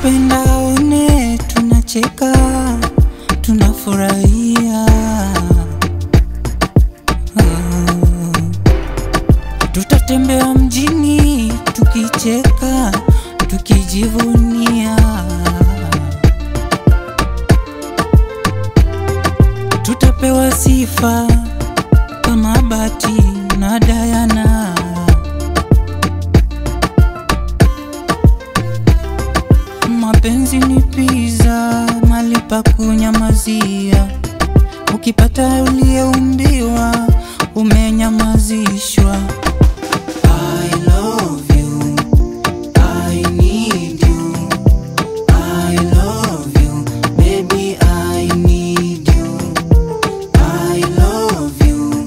Napenda one tunacheka, tunafurahia. Tutatembea mjini tukicheka, tukijivunia. Tutapewa sifa kama Bahati na Diana. Mapenzi ni pizza, mahali pa kunyamazia. Ukipata uliyeumbiwa, umenyamazishwa. I love you, I need you, I love you, baby I need you. I love you,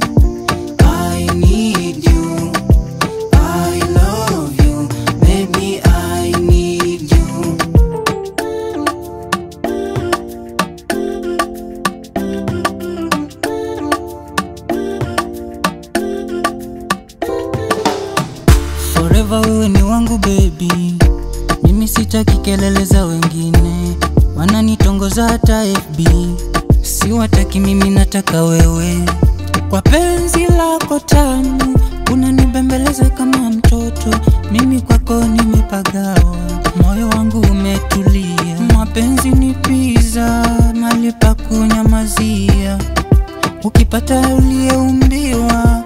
I need you, I love you, baby I need you. Forever wewe ni wangu baby. Mimi sitaki kelele za wengine, wananitongoza hata FB. Siwataki, mimi nataka wewe. Kwa penzi lako tamu, unanibembeleza kama mtoto. Mimi kwako nimepagawa, moyo wangu umetulia. Mapenzi ni pizza, mahali pa kunyamazia. Ukipata uliyeumbiwa,